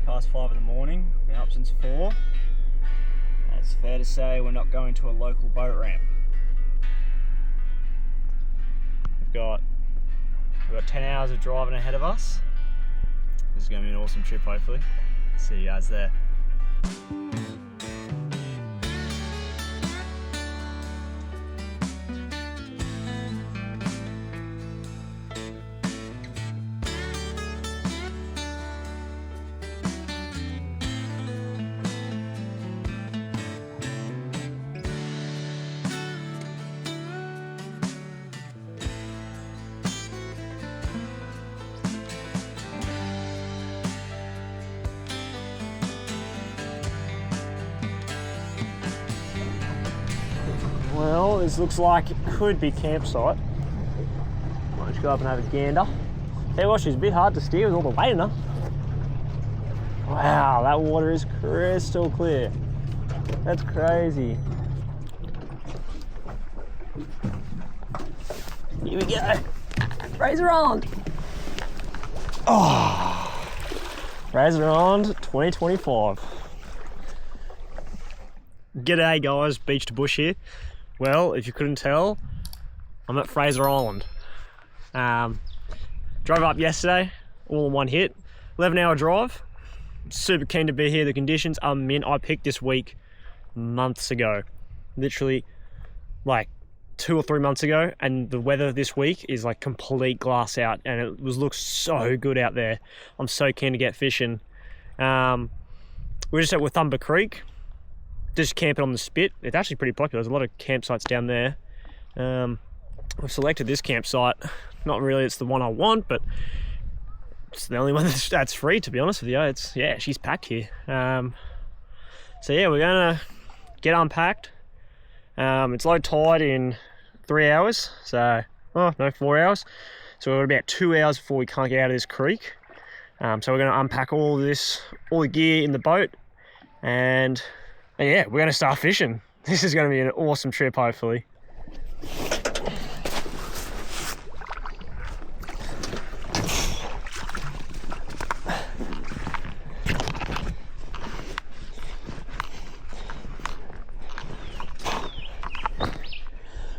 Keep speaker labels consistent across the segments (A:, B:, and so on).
A: 5 in the morning. We've been up since 4. And it's fair to say we're not going to a local boat ramp. We've got 10 hours of driving ahead of us. This is going to be an awesome trip, hopefully. See you guys there. Well, this looks like it could be campsite. Might just go up and have a gander. Tell you what, she's a bit hard to steer with all the weight in her. Wow, that water is crystal clear. That's crazy. Here we go. Fraser on. Oh, Fraser on 2025. G'day guys, beach to bush here. Well, if you couldn't tell, I'm at Fraser Island. Drove up yesterday, all in one hit. 11-hour drive. Super keen to be here. The conditions are mint. I picked this week months ago. Literally like 2 or 3 months ago, and the weather this week is like complete glass out, and it looks so good out there. I'm so keen to get fishing. We're just at Wathumba Creek. Just camping on the spit. It's actually pretty popular. There's a lot of campsites down there. We've selected this campsite. Not really it's the one I want, but it's the only one that's free, to be honest with you. It's, yeah, she's packed here. So yeah, we're gonna get unpacked. It's low tide in 3 hours, so, oh no, 4 hours. So we're about 2 hours before we can't get out of this creek. So we're gonna unpack all the gear in the boat, and yeah, we're gonna start fishing. This is gonna be an awesome trip, hopefully.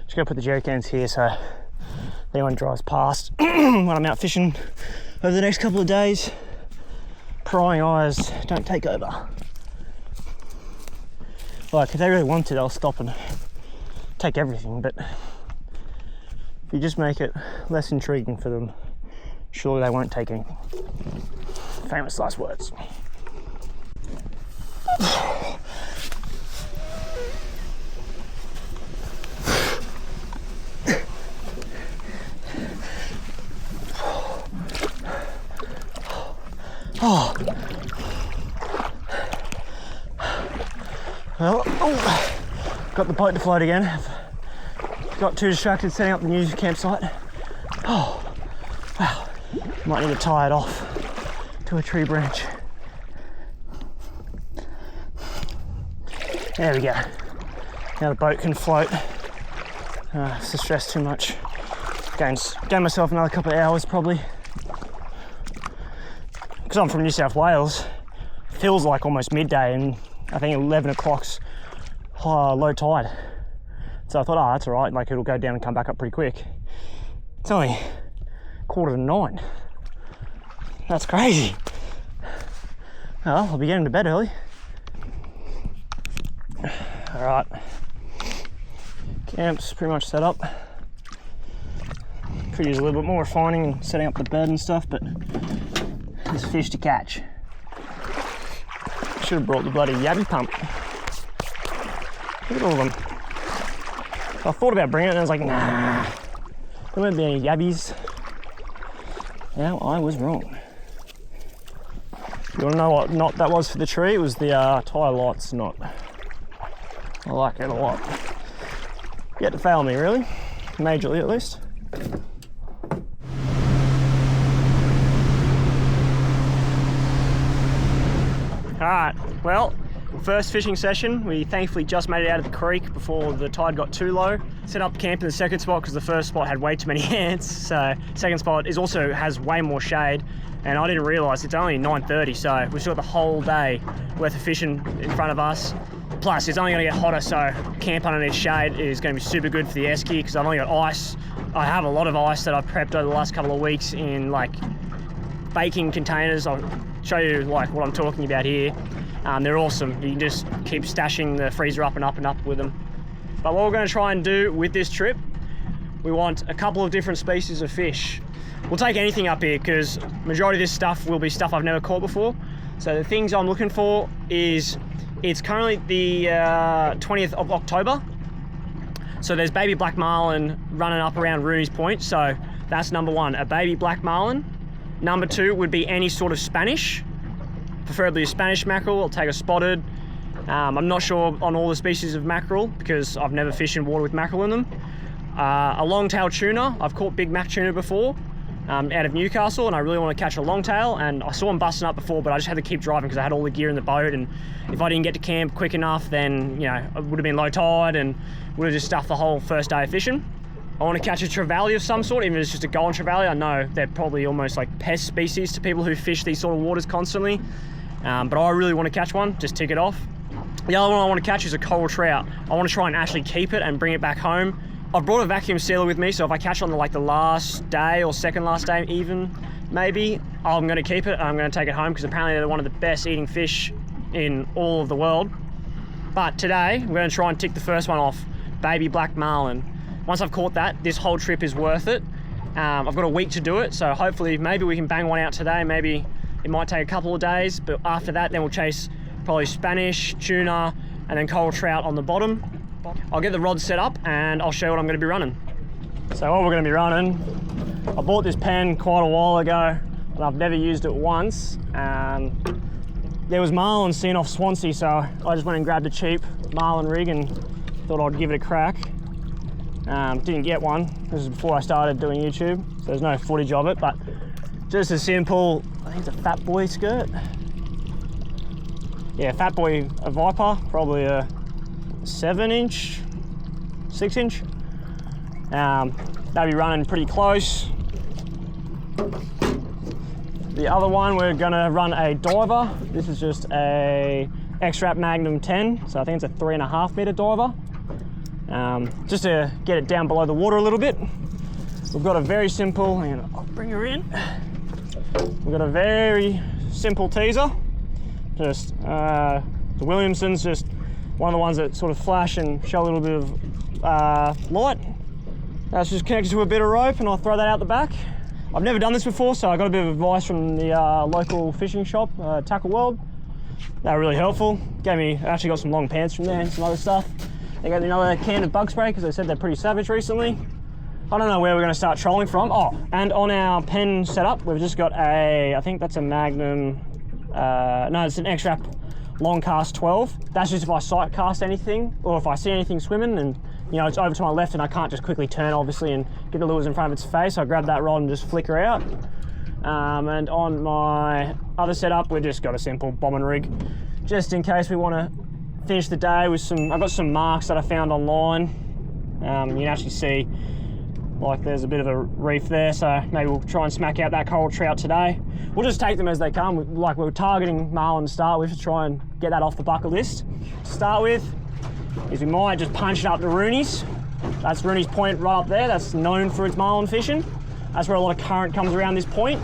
A: Just gonna put the jerry cans here so if anyone drives past when I'm out fishing over the next couple of days, prying eyes don't take over. Like, if they really want to, they'll stop and take everything, but if you just make it less intriguing for them, surely they won't take anything. Famous last words. Oh. Well, got the boat to float again. Got too distracted setting up the new campsite. Oh, wow. Might need to tie it off to a tree branch. There we go. Now the boat can float. It's the stress too much. Gain myself another couple of hours probably. Because I'm from New South Wales, it feels like almost midday, and I think 11 o'clock's low tide. So I thought, oh, that's all right, like it'll go down and come back up pretty quick. It's only 8:45. That's crazy. Well, I'll be getting to bed early. All right, camp's pretty much set up. Could use a little bit more refining and setting up the bed and stuff, but there's fish to catch. Should have brought the bloody yabby pump. Look at all of them. I thought about bringing it and I was like, nah, there won't be any yabbies. Now I was wrong. You wanna know what knot that was for the tree? It was the tie lights knot. I like it a lot. Yet to fail me, really. Majorly at least. Alright, well, first fishing session. We thankfully just made it out of the creek before the tide got too low. Set up camp in the second spot because the first spot had way too many ants. So second spot also has way more shade, and I didn't realise it's only 9:30, so we've still got the whole day worth of fishing in front of us. Plus, it's only going to get hotter, so camp underneath shade is going to be super good for the esky because I've only got ice. I have a lot of ice that I've prepped over the last couple of weeks in like baking containers. I'll show you like what I'm talking about here. They're awesome. You can just keep stashing the freezer up and up and up with them. But what we're going to try and do with this trip, we want a couple of different species of fish. We'll take anything up here because majority of this stuff will be stuff I've never caught before. So the things I'm looking for is, it's currently the 20th of October. So there's baby black marlin running up around Rooney's Point. So that's number one, a baby black marlin. Number two would be any sort of Spanish, preferably a Spanish mackerel. I'll take a spotted. I'm not sure on all the species of mackerel because I've never fished in water with mackerel in them. A long-tail tuna. I've caught big mac tuna before out of Newcastle, and I really want to catch a long-tail, and I saw them busting up before, but I just had to keep driving because I had all the gear in the boat, and if I didn't get to camp quick enough, then you know it would have been low tide and would have just stuffed the whole first day of fishing. I want to catch a trevally of some sort, even if it's just a golden trevally. I know they're probably almost like pest species to people who fish these sort of waters constantly, but I really want to catch one. Just tick it off. The other one I want to catch is a coral trout. I want to try and actually keep it and bring it back home. I've brought a vacuum sealer with me, so if I catch on the last day or second last day even, maybe, I'm going to keep it and I'm going to take it home because apparently they're one of the best eating fish in all of the world. But today, we're going to try and tick the first one off, baby black marlin. Once I've caught that, this whole trip is worth it. I've got a week to do it, so hopefully maybe we can bang one out today. Maybe it might take a couple of days, but after that, then we'll chase probably Spanish, tuna, and then coral trout on the bottom. I'll get the rod set up and I'll show you what I'm going to be running. So what we're going to be running, I bought this pen quite a while ago and I've never used it once. There was marlin seen off Swansea, so I just went and grabbed a cheap marlin rig and thought I'd give it a crack. Didn't get one. This is before I started doing YouTube, so there's no footage of it, but just a simple, I think it's a Fat Boy skirt. Yeah, Fat Boy, a Viper, probably a 7-inch, 6-inch. They'll be running pretty close. The other one, we're gonna run a diver. This is just a X-Rap Magnum 10, so I think it's a 3.5 meter diver. Just to get it down below the water a little bit. We've got a very simple, and I'll bring her in. We've got a very simple teaser. Just the Williamson's, just one of the ones that sort of flash and show a little bit of light. That's just connected to a bit of rope, and I'll throw that out the back. I've never done this before, so I got a bit of advice from the local fishing shop, Tackle World. They were really helpful. I actually got some long pants from there and some other stuff. They gave me another can of bug spray because they said they're pretty savage recently. I don't know where we're going to start trolling from. Oh, and on our pen setup, we've just got I think that's a Magnum, no, it's an X-Rap long cast 12. That's just if I sight cast anything or if I see anything swimming and you know it's over to my left and I can't just quickly turn obviously and get the lures in front of its face. I grab that rod and just flicker out. And on my other setup, we've just got a simple bobbin rig, just in case we want to finish the day with some. I've got some marks that I found online. You can actually see like there's a bit of a reef there, so maybe we'll try and smack out that coral trout today. We'll just take them as they come. Like we're targeting marlin to start with, to try and get that off the bucket list. To start with is we might just punch it up to Rooney's. That's Rooney's Point right up there. That's known for its marlin fishing. That's where a lot of current comes around this point.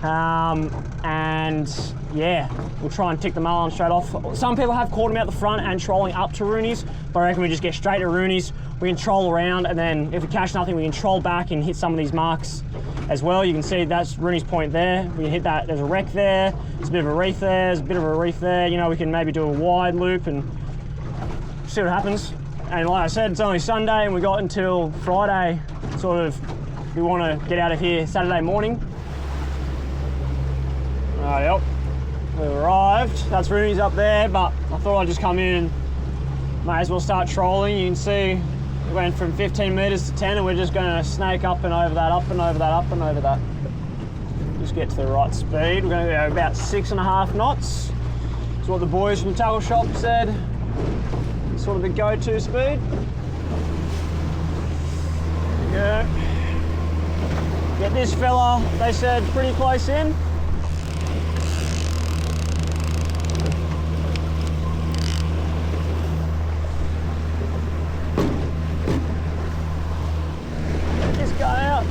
A: And yeah, we'll try and tick the marlin straight off. Some people have caught them out the front and trolling up to Rooney's, but I reckon we just get straight to Rooney's. We can troll around, and then if we catch nothing, we can troll back and hit some of these marks as well. You can see that's Rooney's Point there. We can hit that. There's a wreck there. There's a bit of a reef there. There's a bit of a reef there. You know, we can maybe do a wide loop and see what happens. And like I said, it's only Sunday, and we got until Friday. Sort of, we want to get out of here Saturday morning. Right, yep. We've arrived. That's Rooney's up there, but I thought I'd just come in and may as well start trolling. You can see we went from 15 meters to 10, and we're just going to snake up and over that, up and over that, up and over that. Just get to the right speed. We're going to go about 6.5 knots. That's what the boys from the tackle shop said. Sort of the go-to speed. There we go. Get this fella, they said, pretty close in. Get this guy out.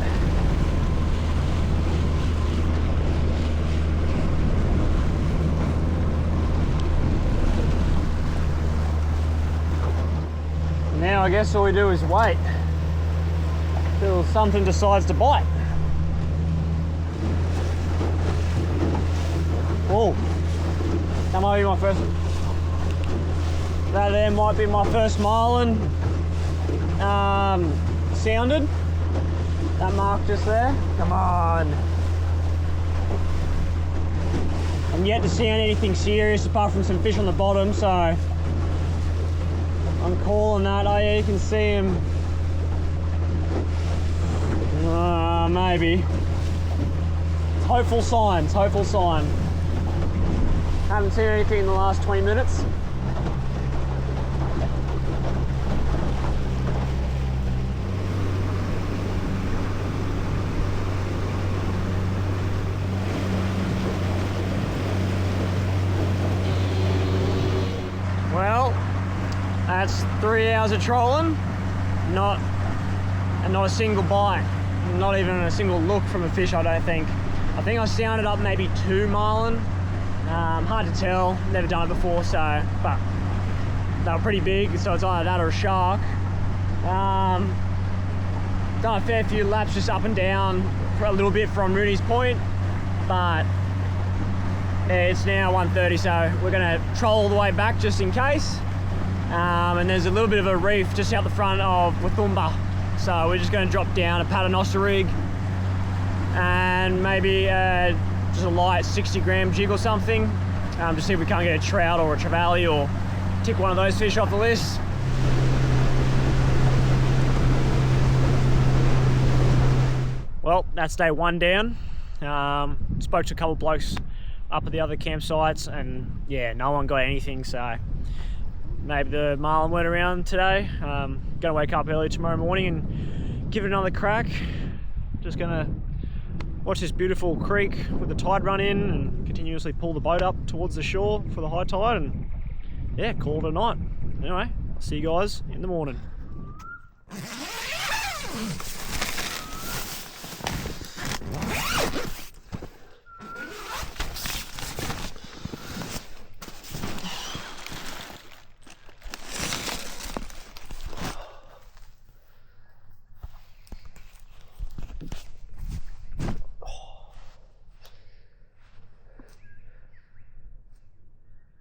A: Now I guess all we do is wait till something decides to bite. Oh, that might be my first. That there might be my first marlin sounded. That mark just there. Come on. I'm yet to sound anything serious apart from some fish on the bottom, so I'm calling that. Oh yeah, you can see him. Maybe. It's hopeful signs, hopeful sign. Haven't seen anything in the last 20 minutes. Well, that's 3 hours of trolling, not a single bite, not even a single look from a fish, I don't think. I think I sounded up maybe 2 marlin. Hard to tell, never done it before, so, but they were pretty big, so it's either that or a shark. Done a fair few laps just up and down for a little bit from Rooney's Point, but it's now 1:30, so we're gonna troll all the way back just in case. And there's a little bit of a reef just out the front of Wathumba, so we're just gonna drop down a paternoster rig and maybe just a light 60-gram jig or something, to see if we can't get a trout or a trevally or tick one of those fish off the list. Well, that's day 1 down. Spoke to a couple of blokes up at the other campsites, and yeah, no one got anything, so maybe the marlin went around today. Gonna wake up early tomorrow morning and give it another crack. Just gonna watch this beautiful creek with the tide run in and continuously pull the boat up towards the shore for the high tide, and yeah, call it a night. Anyway, I'll see you guys in the morning.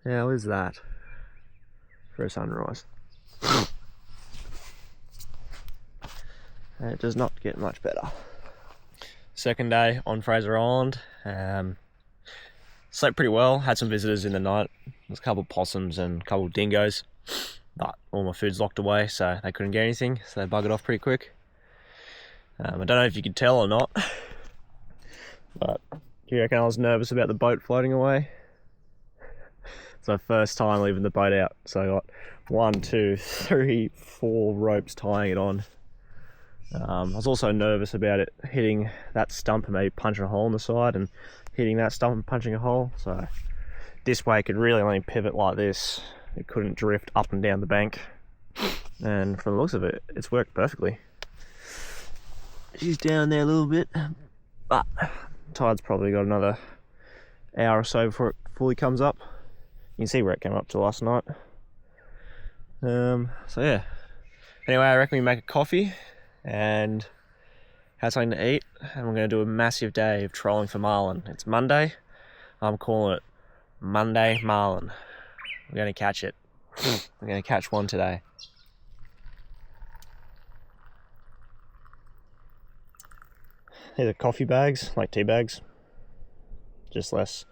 A: How is that for a sunrise? It does not get much better. Second day on Fraser Island. Slept pretty well, had some visitors in the night. There's a couple of possums and a couple of dingoes, but all my food's locked away, so they couldn't get anything, so they buggered off pretty quick. I don't know if you could tell or not, but do you reckon I was nervous about the boat floating away? It's my first time leaving the boat out, so I got 1, 2, 3, 4 ropes tying it on. I was also nervous about it hitting that stump and maybe punching a hole in the side, and hitting that stump and punching a hole. So this way it could really only pivot like this. It couldn't drift up and down the bank. And from the looks of it, it's worked perfectly. She's down there a little bit, but tide's probably got another hour or so before it fully comes up. You can see where it came up to last night. So yeah. Anyway, I reckon we make a coffee and have something to eat, and we're going to do a massive day of trolling for marlin. It's Monday. I'm calling it Monday Marlin. We're going to catch it. We're going to catch one today. These are coffee bags, like tea bags. Just less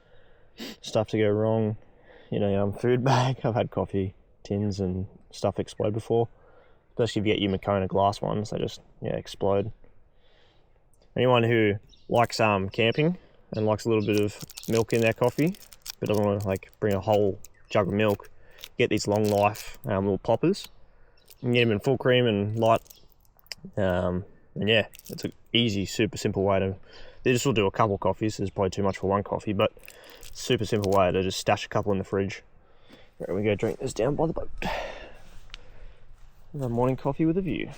A: stuff to go wrong. You know, food bag. I've had coffee tins and stuff explode before. Especially if you get your Makona glass ones, they just, yeah, explode. Anyone who likes camping and likes a little bit of milk in their coffee, but doesn't want to like bring a whole jug of milk, get these long life little poppers. You can get them in full cream and light. They're And yeah, it's an easy, super simple way to, this will do a couple coffees, there's probably too much for one coffee, but super simple way to just stash a couple in the fridge. Right, we go drink this down by the boat. Have a morning coffee with a view.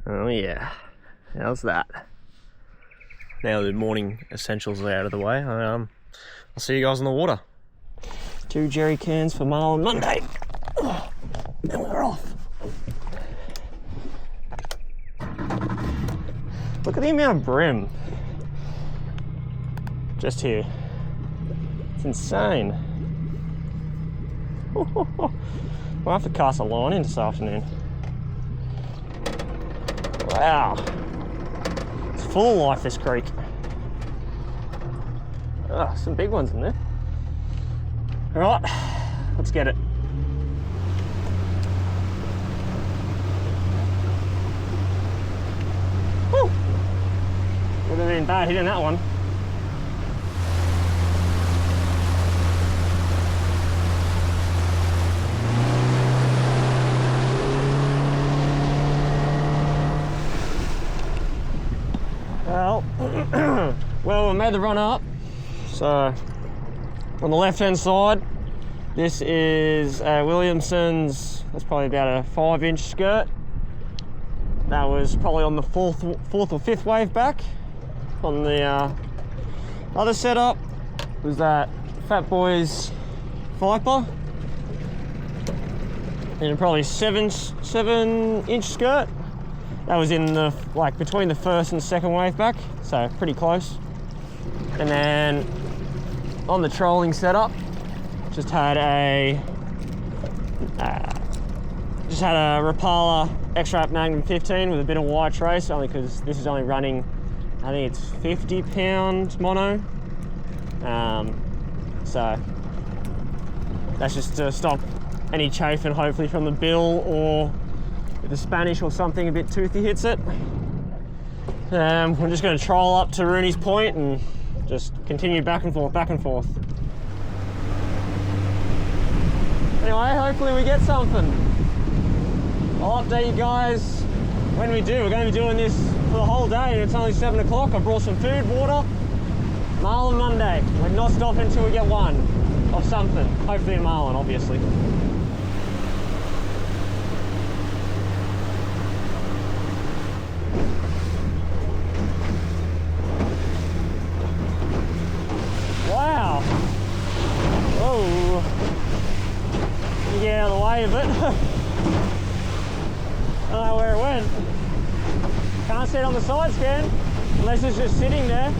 A: Oh yeah, how's that? Now the morning essentials are out of the way, I'll see you guys on the water. 2 jerry cans for Marlin Monday. Oh, and we're off. Look at the amount of brim just here. It's insane. We'll have to cast a line in this afternoon. Wow. It's full of life, this creek. Oh, some big ones in there. All right, let's get it. Woo! Would have been bad hitting that one. Well, we made the run up. So, on the left-hand side, this is Williamson's. That's probably about a 5-inch skirt. That was probably on the fourth or fifth wave back. On the other setup was that Fat Boy's Viper, and probably 7-inch skirt. That was in the, like, between the first and second wave back, so pretty close. And then on the trolling setup, just had a Rapala X-Wrap Magnum 15 with a bit of wire trace, only because this is only running, I think it's 50-pound mono. So that's just to stop any chafing, hopefully from the bill, or if the Spanish or something a bit toothy hits it. We're just going to troll up to Rooney's Point and just continue back and forth, back and forth. Anyway, hopefully we get something. I'll update you guys when we do. We're going to be doing this for the whole day, and it's only 7 o'clock. I brought some food, water. Marlin Monday. We're not stopping until we get one of something. Hopefully a Marlin, obviously. Wow. Oh. You get out of the way of it. I don't know where it went. Can't see it on the side scan unless it's just sitting there.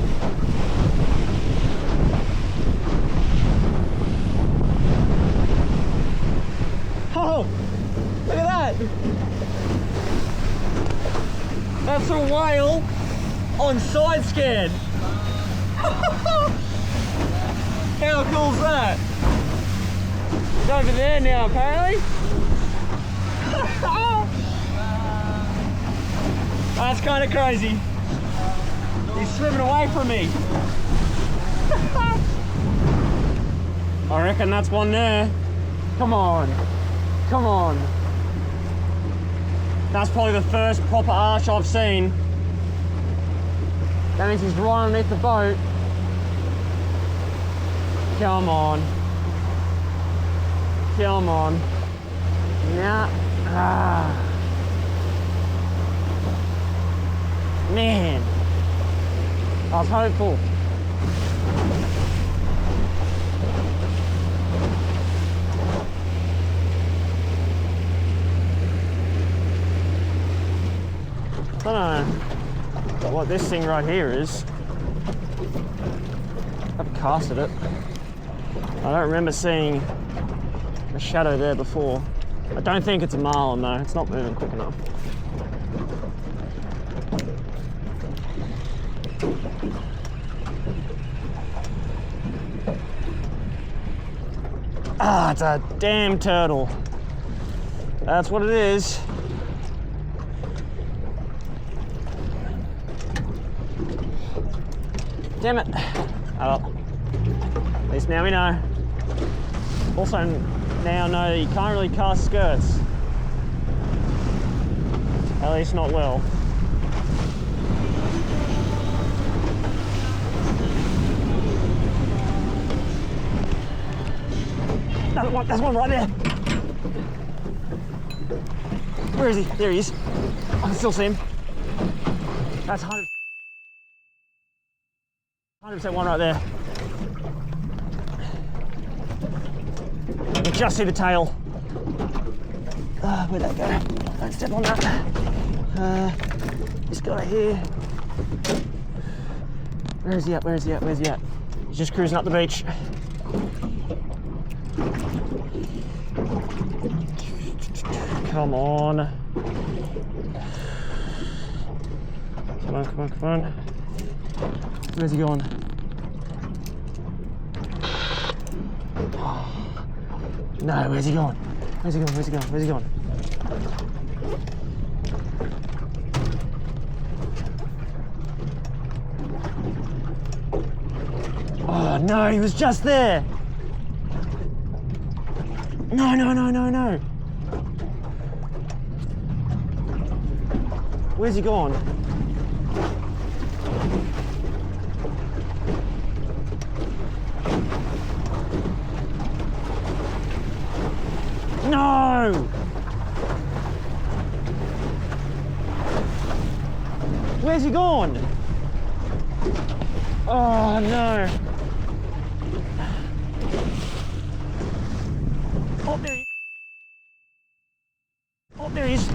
A: Oh, look at that. That's a whale on side scan. How cool is that? It's over there now, apparently. That's kind of crazy. He's swimming away from me. I reckon that's one there. Come on. Come on. That's probably the first proper arch I've seen. That means he's right underneath the boat. Come on. Come on. Nah. Ah. Man. I was hopeful. I don't know what this thing right here is. I've casted it. I don't remember seeing a shadow there before. I don't think it's a Marlin though, it's not moving quick enough. Ah, it's a damn turtle. That's what it is. Damn it. Oh well. At least now we know. Also now know that you can't really cast skirts. At least not well. There's one right there. Where is he? There he is. I can still see him. That's 100% one right there. I can just see the tail. Where'd that go? Don't step on that. This guy here. Where is he at? Where is he at? Where's he at? He's just cruising up the beach. Come on. Come on, come on, come on. Where's he going? No, where's he going? Where's he going? Where's he going? Where's he going? Oh no, he was just there. No, no, no, no, no. Where's he gone? No! Where's he gone? Oh no! Oh, there he is. Oh, there he is.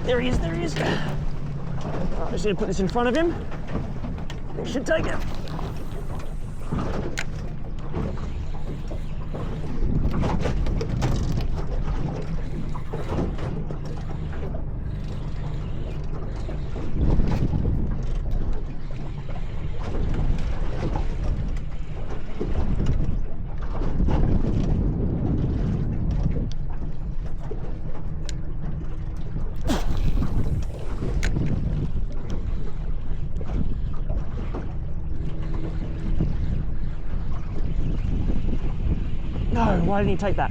A: There he is, there he is. I'm just going to put this in front of him. He should take it. No, why didn't he take that?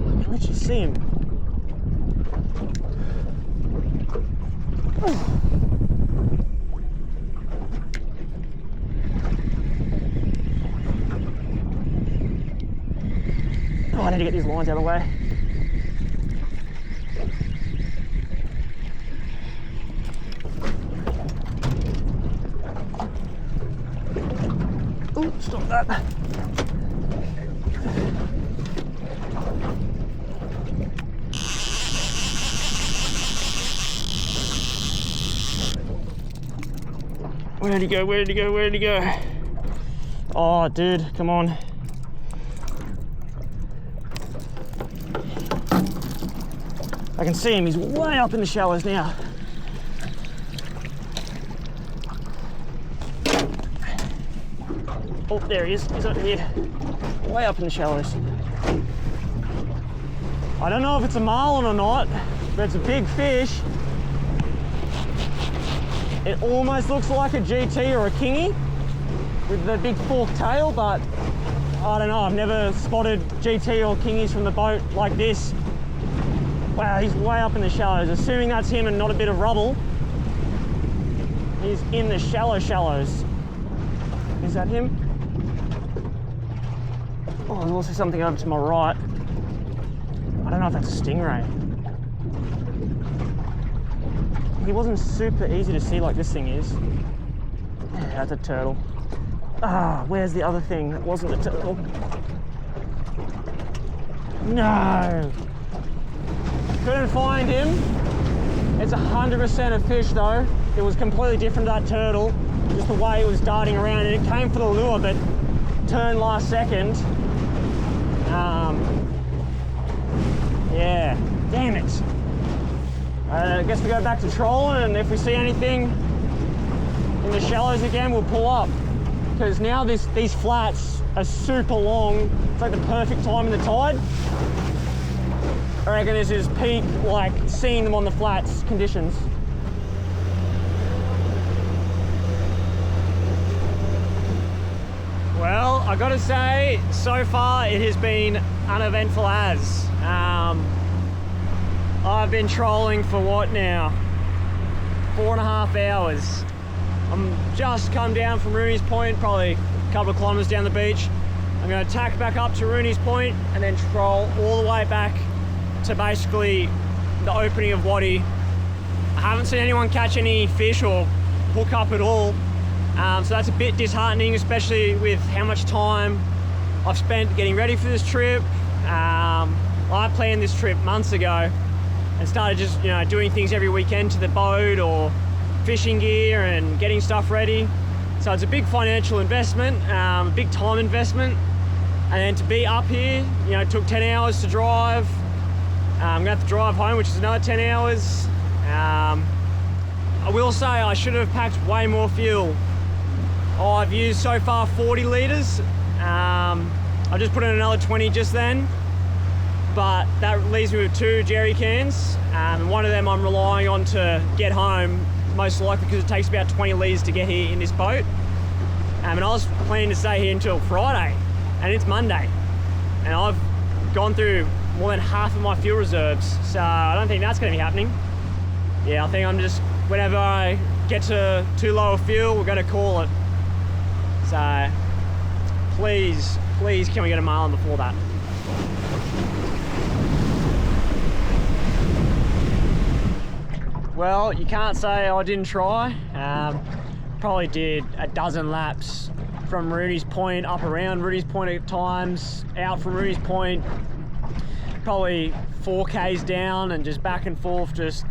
A: I can literally see him. Oh, I need to get these lines out of the way. Oh, stop that. Where did he go? Where did he go? Where did he go? Oh, dude, come on. I can see him, he's way up in the shallows now. Oh, there he is, he's over here. Way up in the shallows. I don't know if it's a marlin or not, but it's a big fish. It almost looks like a GT or a kingy with the big forked tail, but I don't know, I've never spotted GT or kingies from the boat like this. Wow, he's way up in the shallows. Assuming that's him and not a bit of rubble, he's in the shallows. Is that him? Oh, there's also something over to my right. I don't know if that's a stingray. He wasn't super easy to see like this thing is. Yeah, that's a turtle. Ah, where's the other thing that wasn't a turtle? No! Couldn't find him. It's 100% a fish though. It was completely different to that turtle, just the way it was darting around, and it came for the lure but turned last second. Yeah, damn it. I guess we go back to trolling, and if we see anything in the shallows again, we'll pull up. because now these flats are super long. It's like the perfect time in the tide. I reckon this is peak, like seeing them on the flats conditions. Well, I gotta say, so far it has been uneventful as. I've been trolling for what now? 4.5 hours. I'm just come down from Rooney's Point, probably a couple of kilometers down the beach. I'm gonna tack back up to Rooney's Point and then troll all the way back to basically the opening of Waddy. I haven't seen anyone catch any fish or hook up at all. So that's a bit disheartening, especially with how much time I've spent getting ready for this trip. I planned this trip months ago and started just, you know, doing things every weekend to the boat or fishing gear and getting stuff ready. So it's a big financial investment, a big time investment. And then to be up here, you know, it took 10 hours to drive. I'm gonna have to drive home, which is another 10 hours. I will say I should have packed way more fuel. I've used so far 40 litres. I just put in another 20 just then, but that leaves me with 2 jerry cans, and one of them I'm relying on to get home, most likely because it takes about 20 litres to get here in this boat. And I was planning to stay here until Friday, and it's Monday, and I've gone through more than half of my fuel reserves, so I don't think that's going to be happening. Yeah, I think I'm just, whenever I get to too low of fuel, we're going to call it. So please can we get a marlin before that? Well, you can't say I didn't try. Probably did a dozen laps from Rooney's Point, up around Rooney's Point at times, out from Rooney's Point, probably 4Ks down and just back and forth, just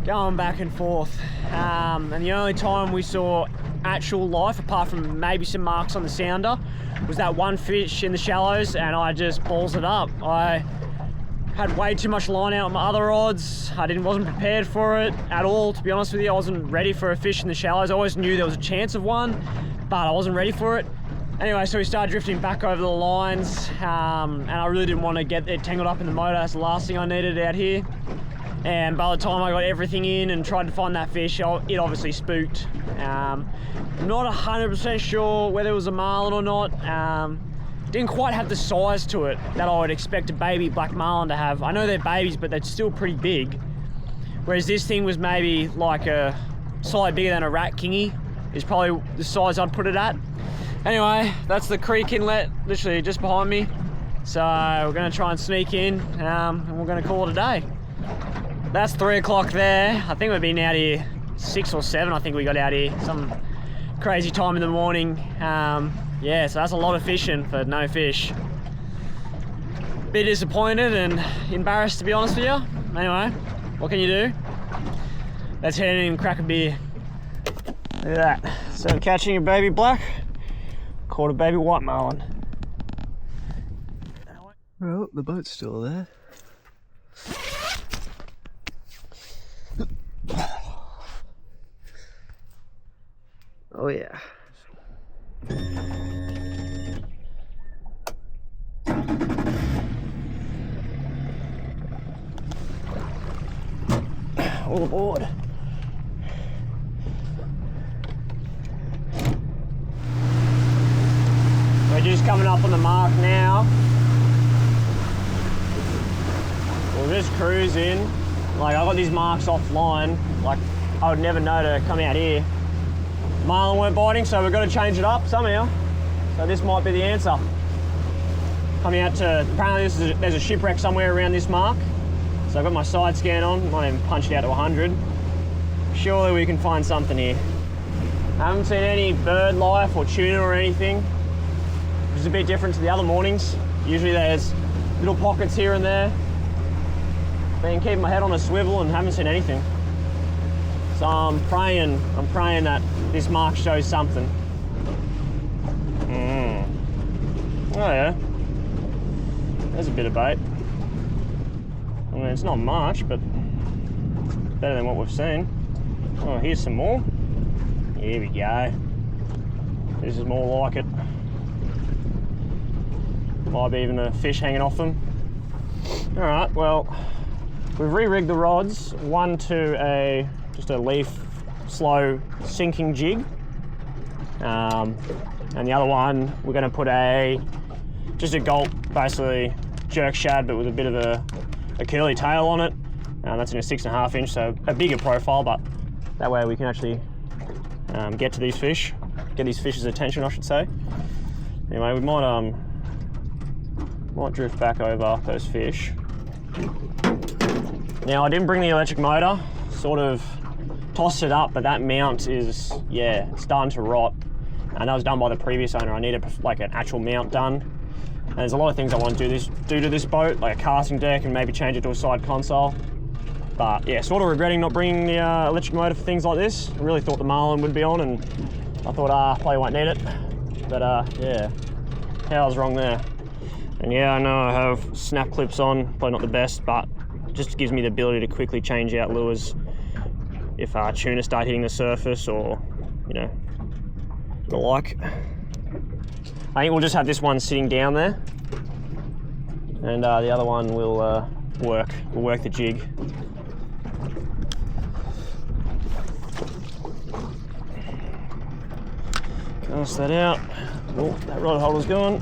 A: going back and forth. And the only time we saw actual life, apart from maybe some marks on the sounder, was that one fish in the shallows, and I just balls it up. I had way too much line out on my other rods. I wasn't prepared for it at all, to be honest with you. I wasn't ready for a fish in the shallows. I always knew there was a chance of one, but I wasn't ready for it. Anyway, so we started drifting back over the lines, and I really didn't want to get it tangled up in the motor. That's the last thing I needed out here. And by the time I got everything in and tried to find that fish, it obviously spooked. Not 100% sure whether it was a marlin or not. Didn't quite have the size to it that I would expect a baby black marlin to have. I know they're babies, but they're still pretty big. Whereas this thing was maybe like a slightly bigger than a rat kingy, is probably the size I'd put it at. Anyway, that's the creek inlet, literally just behind me. So we're gonna try and sneak in, and we're gonna call it a day. That's 3 o'clock there. I think we've been out here 6 or 7. I think we got out here some crazy time in the morning. Yeah, so that's a lot of fishing for no fish. Bit disappointed and embarrassed, to be honest with you. Anyway, what can you do? Let's head in and crack a beer. Look at that. So I'm catching a baby black, caught a baby white marlin.
B: Well, the boat's still there. Oh yeah.
A: All aboard. We're just coming up on the mark now. We'll just cruise in. Like, I got these marks offline. Like, I would never know to come out here. Marlin weren't biting, so we've got to change it up somehow. So this might be the answer. Coming out to, apparently there's a shipwreck somewhere around this mark. So I've got my side scan on, might even punch it out to 100. Surely we can find something here. I haven't seen any bird life or tuna or anything, which is a bit different to the other mornings. Usually there's little pockets here and there. Been keeping my head on a swivel and haven't seen anything. So I'm praying that this mark shows something. Oh yeah, there's a bit of bait. I mean, it's not much, but better than what we've seen. Oh, here's some more. Here we go. This is more like it. Might be even a fish hanging off them. All right, well, we've re-rigged the rods, one to just a leaf slow sinking jig, and the other one we're going to put just a gulp, basically jerk shad, but with a bit of a curly tail on it. That's in a 6.5 inch, so a bigger profile, but that way we can actually get to these fish, get these fish's attention, I should say. Anyway, we might drift back over those fish. Now, I didn't bring the electric motor, sort of tossed it up, but that mount is, yeah, starting to rot. And that was done by the previous owner. I needed like an actual mount done. And there's a lot of things I want to do to this boat, like a casting deck and maybe change it to a side console. But yeah, sort of regretting not bringing the electric motor for things like this. I really thought the Marlin would be on, and I thought, probably won't need it. But yeah, I was wrong there. And yeah, I know I have snap clips on, probably not the best, but just gives me the ability to quickly change out lures if tuna start hitting the surface, or, you know, the like. I think we'll just have this one sitting down there, and the other one will work the jig. Cast that out. Oh, that rod holder's gone.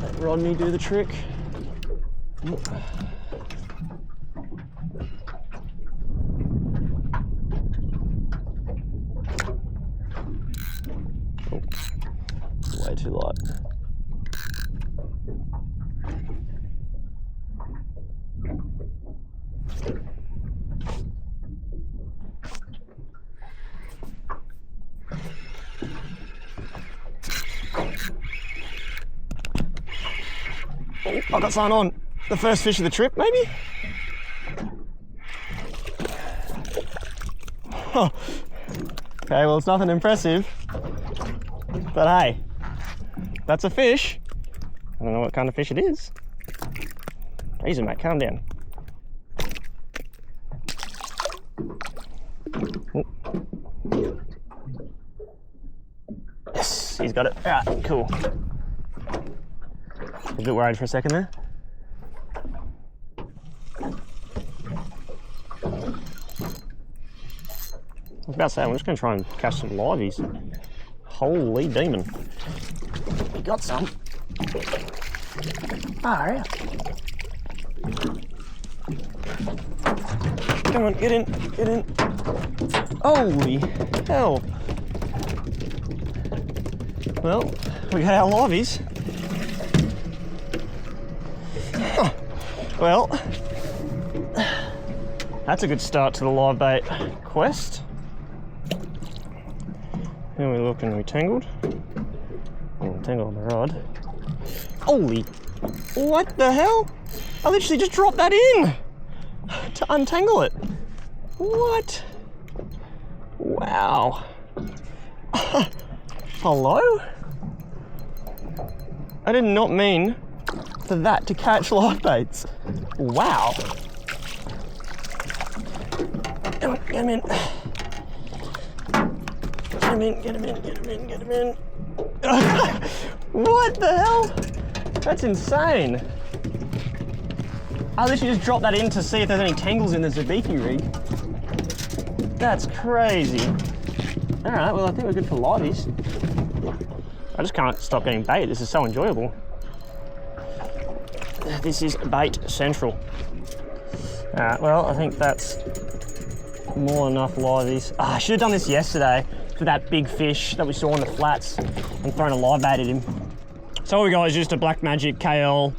A: Let Rodney do the trick. Oh, way too light. Oh, I got something on. The first fish of the trip, maybe? Oh. Okay, well, it's nothing impressive. But hey, that's a fish. I don't know what kind of fish it is. Easy, mate, calm down. Oh. Yes, he's got it. All right, cool. I was a bit worried for a second there. I was about to say, I'm just going to try and catch some liveys. Holy demon. We got some. Alright. Come on, get in, get in. Holy hell. Well, we got our liveys. Well, that's a good start to the live bait quest. How are we looking? Are we tangled? Oh, tangled on the rod. Holy, what the hell? I literally just dropped that in to untangle it. What? Wow. Hello? I did not mean for that to catch live baits. Wow. Come on, get him in. Get him in, get him in, get him in, get him in. What the hell? That's insane. I literally just dropped that in to see if there's any tangles in the Zabiki rig. That's crazy. All right, well, I think we're good for liveys. I just can't stop getting bait. This is so enjoyable. This is bait central. All right, well, I think that's more than enough liveys. I should have done this yesterday for that big fish that we saw on the flats and thrown a live bait at him. So all we got is just a Black Magic KL,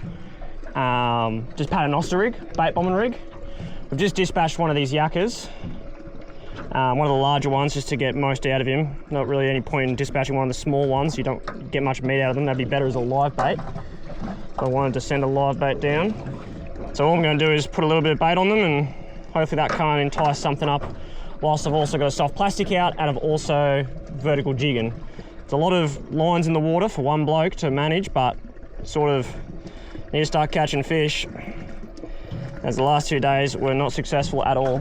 A: just Paternoster rig, bait bombing rig. We've just dispatched one of these yakkers, one of the larger ones, just to get most out of him. Not really any point in dispatching one of the small ones. You don't get much meat out of them. That'd be better as a live bait. So I wanted to send a live bait down. So all I'm going to do is put a little bit of bait on them, and hopefully that can't entice something up, whilst I've also got a soft plastic out, and I've also vertical jigging. It's a lot of lines in the water for one bloke to manage, but sort of need to start catching fish, as the last 2 days were not successful at all.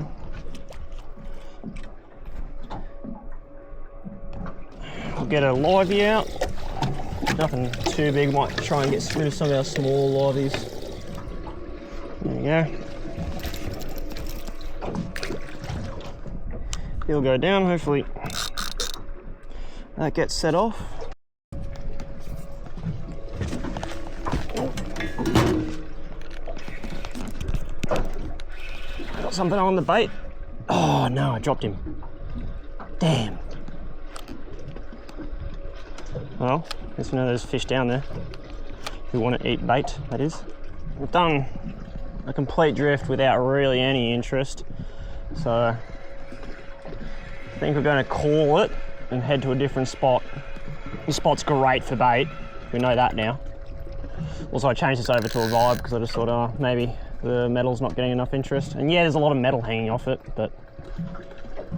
A: get a livey out. Nothing too big, might try and get rid of some of our small liveys. There you go. He'll go down, hopefully that gets set off. Got something on the bait. Oh no, I dropped him. Damn. Well, I guess we know there's fish down there who want to eat bait, that is. We've done a complete drift without really any interest, so I think we're going to call it and head to a different spot. This spot's great for bait, we know that now. Also, I changed this over to a vibe because I just thought, oh, maybe the metal's not getting enough interest. And yeah, there's a lot of metal hanging off it, but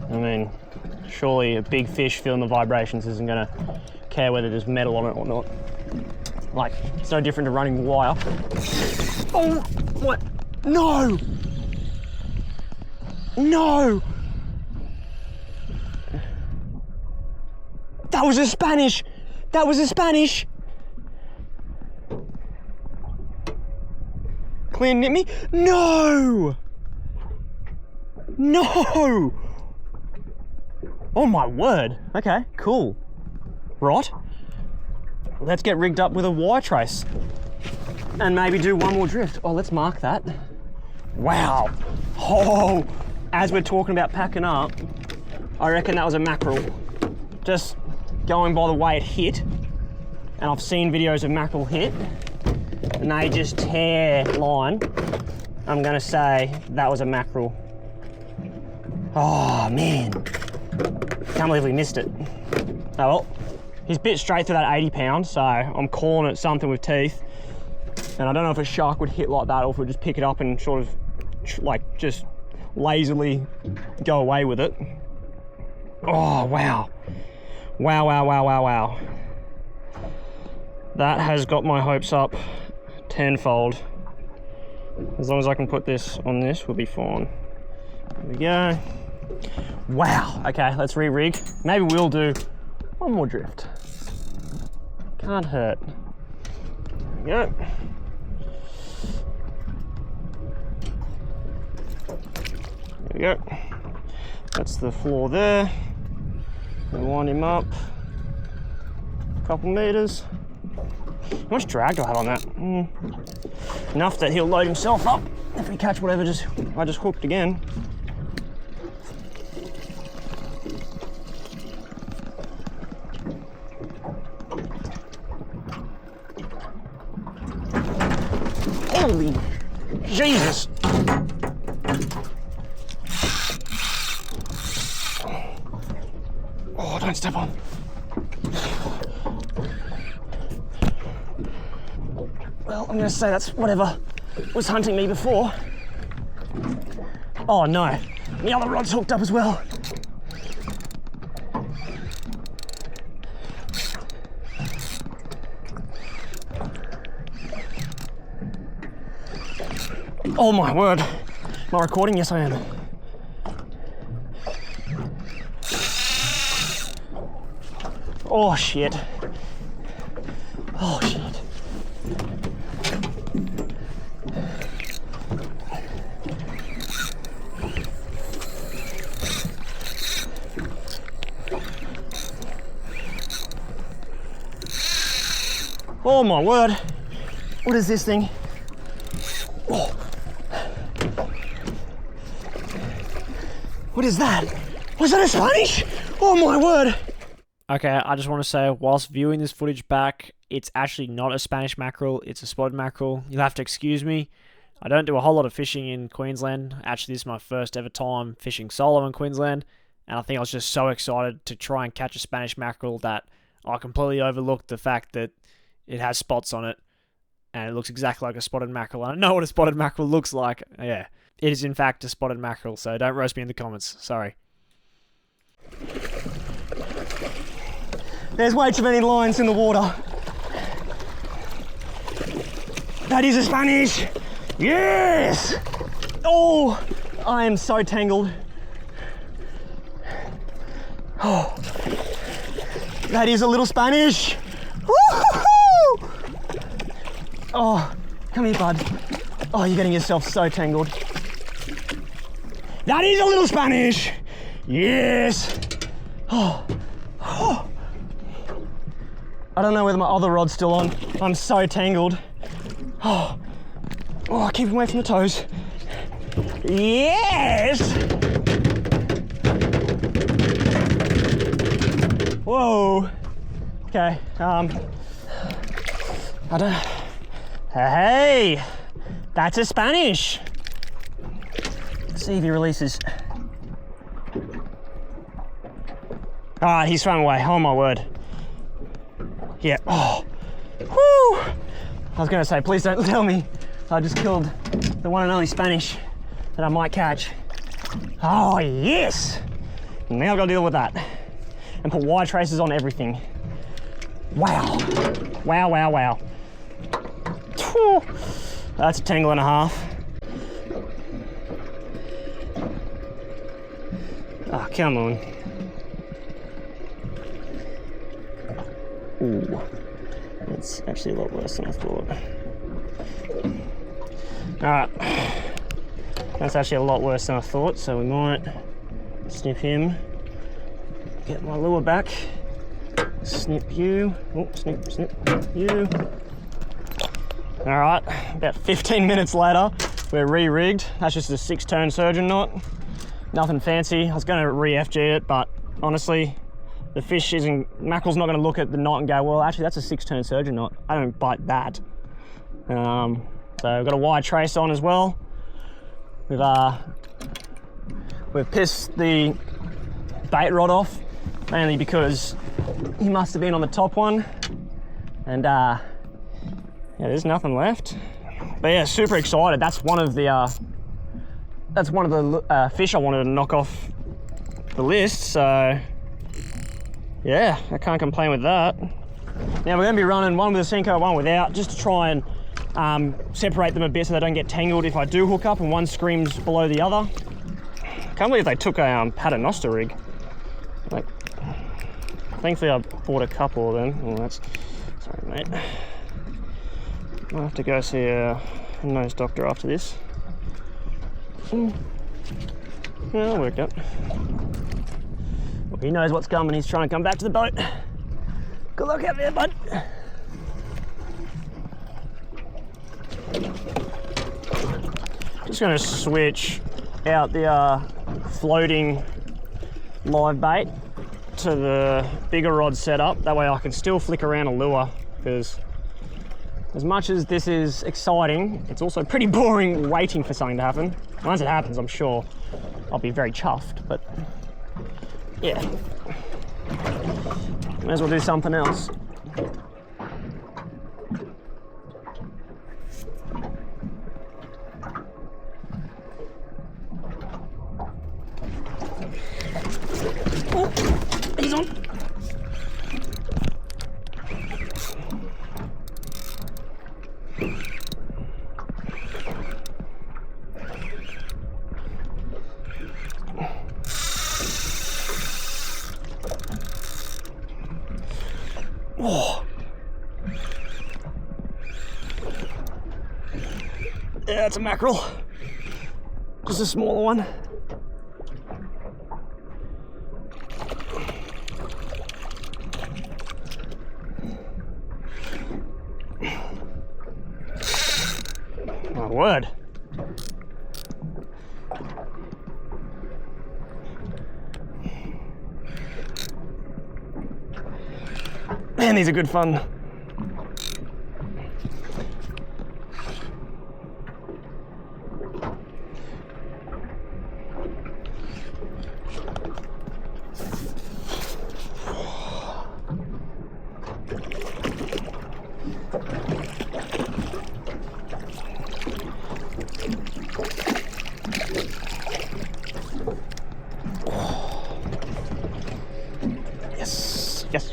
A: I mean, surely a big fish feeling the vibrations isn't going to care whether there's metal on it or not. Like, it's no different to running wire. Oh, what? No! No! That was a Spanish! That was a Spanish! Clean nip me? No! No! Oh my word. Okay, cool. Right. Let's get rigged up with a wire trace and maybe do one more drift. Oh, let's mark that. Wow. Oh, as we're talking about packing up, I reckon that was a mackerel. Just going by the way it hit, and I've seen videos of mackerel hit, and they just tear line. I'm gonna say that was a mackerel. Oh man, can't believe we missed it. Oh well, he's bit straight through that 80 pound, so I'm calling it something with teeth. And I don't know if a shark would hit like that or if we'd just pick it up and sort of like just lazily go away with it. Oh wow. Wow, wow, wow, wow, wow. That has got my hopes up tenfold. As long as I can put this on this, we'll be fine. There we go. Wow, okay, let's re-rig. Maybe we'll do one more drift. Can't hurt. There we go. There we go. That's the floor there. We'll wind him up a couple meters. How much drag do I have on that? Enough that he'll load himself up if we catch whatever I just hooked again. Holy Jesus! Oh, don't step on. Well, I'm gonna say that's whatever was hunting me before. Oh no, the other rod's hooked up as well. Oh my word. Am I recording? Yes, I am. Oh shit. Oh shit. Oh my word. What is this thing? Oh. What is that? Was that a Spanish? Oh my word. Okay, I just want to say, whilst viewing this footage back, it's actually not a Spanish mackerel, it's a spotted mackerel. You'll have to excuse me. I don't do a whole lot of fishing in Queensland. Actually, this is my first ever time fishing solo in Queensland, and I think I was just so excited to try and catch a Spanish mackerel that I completely overlooked the fact that it has spots on it, and it looks exactly like a spotted mackerel. I know what a spotted mackerel looks like. Yeah, it is in fact a spotted mackerel, so don't roast me in the comments. Sorry. There's way too many lines in the water. That is a Spanish. Yes! Oh, I am so tangled. Oh. That is a little Spanish. Woo-hoo-hoo! Oh, come here, bud. Oh, you're getting yourself so tangled. That is a little Spanish. Yes. Oh. Oh. I don't know whether my other rod's still on. I'm so tangled. Oh, oh, keep him away from the toes. Yes! Whoa. Okay, I don't... Hey! That's a Spanish! Let's see if he releases. Ah, he's swam away, oh my word. Yeah, oh, whoo! I was gonna say, please don't tell me I just killed the one and only Spanish that I might catch. Oh, yes! Now I've got to deal with that. And put wire traces on everything. Wow. Wow, wow, wow. Whew. That's a tangle and a half. Ah, oh, come on. Ooh. It's actually a lot worse than I thought. Alright. That's actually a lot worse than I thought, so we might snip him. Get my lure back. Snip you. Oh, snip, snip, you. Alright, about 15 minutes later, we're re-rigged. That's just a 6-turn surgeon knot. Nothing fancy. I was going to re-FG it, but honestly, the fish isn't, mackerel's not going to look at the knot and go, well, actually, that's a 6-turn surgeon knot. I don't bite that. So we've got a wire trace on as well. We've pissed the bait rod off, mainly because he must have been on the top one. And yeah, there's nothing left. But yeah, super excited. That's one of the fish I wanted to knock off the list. So yeah, I can't complain with that. Now we're going to be running one with a Senko, one without, just to try and separate them a bit so they don't get tangled if I do hook up and one screams below the other. Can't believe they took a Paternoster rig. Like, thankfully I bought a couple of them. Oh, that's, sorry mate. I'll have to go see a nose doctor after this. Yeah, that worked out. Well, he knows what's coming. He's trying to come back to the boat. Good luck out there, bud. Just going to switch out the floating live bait to the bigger rod setup. That way I can still flick around a lure, because as much as this is exciting, it's also pretty boring waiting for something to happen. Once it happens, I'm sure I'll be very chuffed, but yeah. May as well do something else. Oh, he's on. Oh. Yeah, it's a mackerel. Just a smaller one. My word. Man, these are good fun.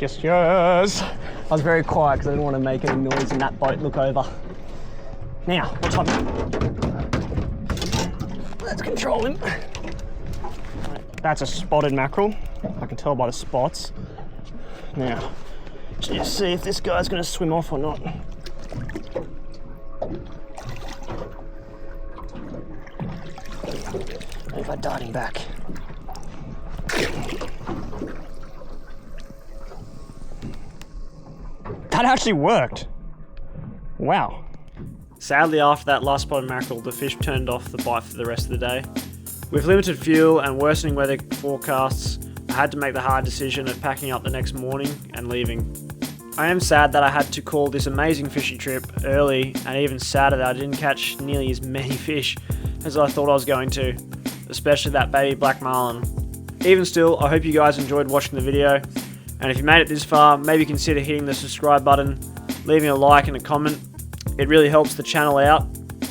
A: Yes, yes. I was very quiet because I didn't want to make any noise and that boat look over. Now, what time? Let's control him. That's a spotted mackerel. I can tell by the spots. Now, just see if this guy's going to swim off or not. Maybe by darting back. That actually worked. Wow. Sadly, after that last spotted mackerel, the fish turned off the bite for the rest of the day. With limited fuel and worsening weather forecasts, I had to make the hard decision of packing up the next morning and leaving. I am sad that I had to call this amazing fishing trip early, and even sadder that I didn't catch nearly as many fish as I thought I was going to, especially that baby black marlin. Even still, I hope you guys enjoyed watching the video, and if you made it this far, maybe consider hitting the subscribe button, leaving a like and a comment. It really helps the channel out.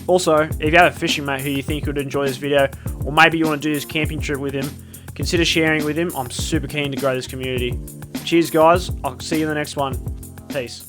A: Also, if you have a fishing mate who you think would enjoy this video, or maybe you want to do this camping trip with him, consider sharing with him. I'm super keen to grow this community. Cheers guys, I'll see you in the next one. Peace.